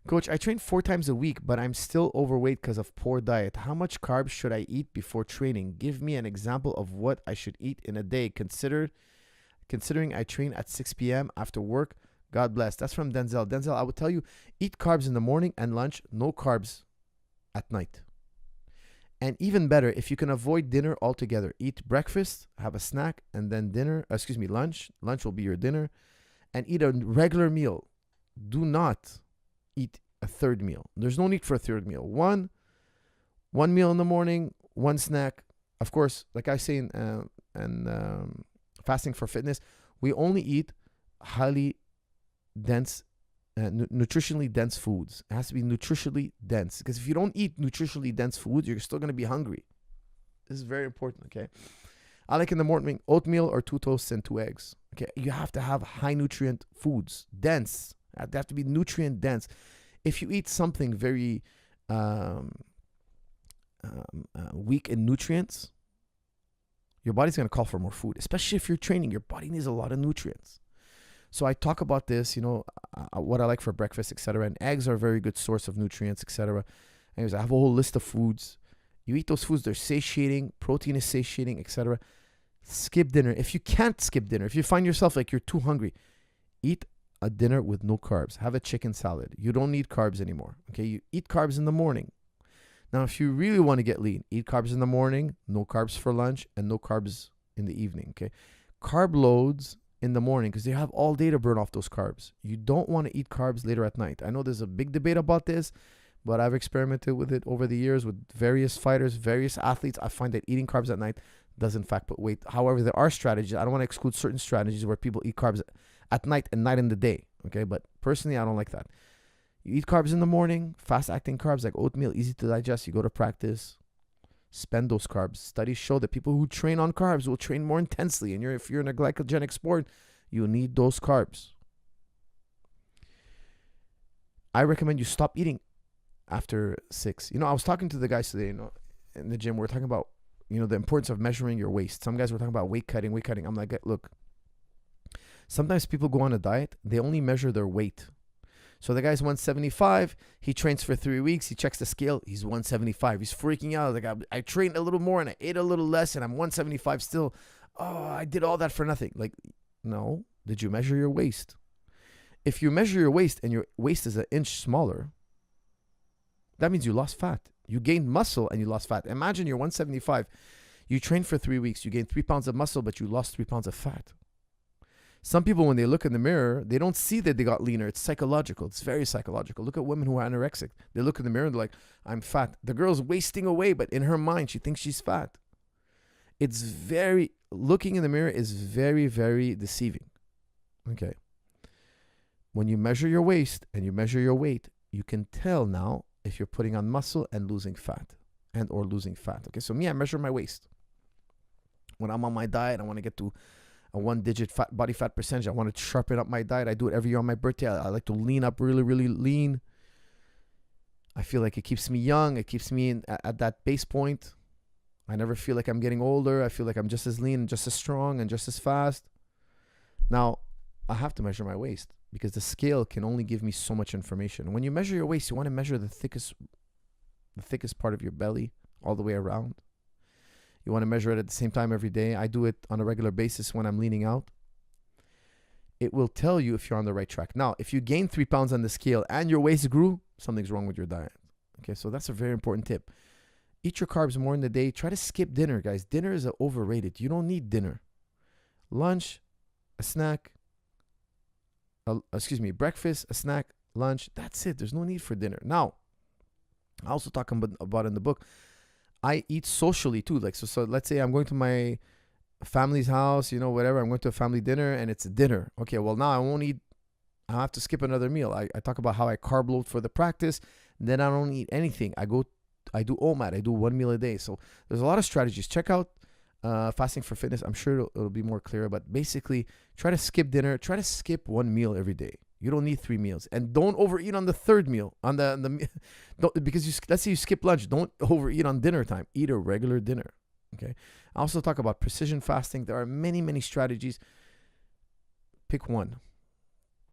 Coach, I train 4 times a week, but I'm still overweight because of poor diet. How much carbs should I eat before training? Give me an example of what I should eat in a day. Considering I train at 6 p.m. after work. God bless. That's from Denzel. Denzel, I would tell you, eat carbs in the morning and lunch, no carbs at night. And even better, if you can avoid dinner altogether, eat breakfast, have a snack, and then lunch. Lunch will be your dinner. And eat a regular meal. Do not eat a third meal. There's no need for a third meal. One meal in the morning, one snack. Of course, like I say in Fasting for Fitness, we only eat highly dense, nutritionally dense foods. It has to be nutritionally dense, because if you don't eat nutritionally dense foods, you're still going to be hungry. This is very important, okay? I like in the morning oatmeal or 2 toasts and 2 eggs. Okay, you have to have high nutrient foods, dense. They have to be nutrient dense. If you eat something very weak in nutrients, your body's going to call for more food, especially if you're training. Your body needs a lot of nutrients. So I talk about this, what I like for breakfast, etc. And eggs are a very good source of nutrients, etc. Anyways, I have a whole list of foods. You eat those foods, they're satiating. Protein is satiating, etc. Skip dinner. If you can't skip dinner, if you find yourself like you're too hungry, eat a dinner with no carbs. Have a chicken salad. You don't need carbs anymore. Okay, you eat carbs in the morning. Now, if you really want to get lean, eat carbs in the morning, no carbs for lunch, and no carbs in the evening. Okay, carb loads in the morning, because you have all day to burn off those carbs. You don't want to eat carbs later at night. I know there's a big debate about this, but I've experimented with it over the years with various fighters, various athletes. I find that eating carbs at night does in fact put weight. However, there are strategies. I don't want to exclude certain strategies where people eat carbs at night and not in the day. Okay, but personally, I don't like that. You eat carbs in the morning, fast-acting carbs like oatmeal, easy to digest. You go to practice, spend those carbs. Studies show that people who train on carbs will train more intensely. And if you're in a glycogenic sport, you need those carbs. I recommend you stop eating after 6. I was talking to the guys today, in the gym. We're talking about, the importance of measuring your waist. Some guys were talking about weight cutting. I'm like, look, sometimes people go on a diet, they only measure their weight. So the guy's 175, he trains for 3 weeks, he checks the scale, he's 175. He's freaking out. Like, I trained a little more and I ate a little less and I'm 175 still. Oh, I did all that for nothing. Like, no. Did you measure your waist? If you measure your waist and your waist is an inch smaller, that means you lost fat. You gained muscle and you lost fat. Imagine you're 175. You trained for 3 weeks. You gained 3 pounds of muscle, but you lost 3 pounds of fat. Some people, when they look in the mirror, they don't see that they got leaner. It's psychological. It's very psychological. Look at women who are anorexic. They look in the mirror and they're like, I'm fat. The girl's wasting away, but in her mind, she thinks she's fat. Looking in the mirror is very, very deceiving. Okay. When you measure your waist and you measure your weight, you can tell now if you're putting on muscle and losing fat or losing fat. Okay. So me, I measure my waist. When I'm on my diet, I want to get to a 1-digit body fat percentage. I want to sharpen up my diet. I do it every year on my birthday. I like to lean up really, really lean. I feel like it keeps me young. It keeps me at that base point. I never feel like I'm getting older. I feel like I'm just as lean and just as strong and just as fast. Now, I have to measure my waist because the scale can only give me so much information. When you measure your waist, you want to measure the thickest part of your belly all the way around. You want to measure it at the same time every day. I do it on a regular basis when I'm leaning out. It will tell you if you're on the right track. Now, if you gain 3 pounds on the scale and your waist grew, something's wrong with your diet. Okay, so that's a very important tip. Eat your carbs more in the day. Try to skip dinner, guys. Dinner is overrated. You don't need dinner. Lunch, a snack, breakfast, a snack, lunch. That's it. There's no need for dinner. Now, I also talk about in the book, I eat socially too. Like, so let's say I'm going to my family's house, whatever. I'm going to a family dinner and it's a dinner. Okay, well, now I have to skip another meal. I talk about how I carb load for the practice. Then I don't eat anything. I do OMAD. I do 1 meal a day. So there's a lot of strategies. Check out Fasting for Fitness. I'm sure it'll be more clear. But basically, try to skip dinner. Try to skip 1 meal every day. You don't need 3 meals, and don't overeat on the third meal. Because let's say you skip lunch, don't overeat on dinner time. Eat a regular dinner. Okay. I also talk about precision fasting. There are many, many strategies. Pick one.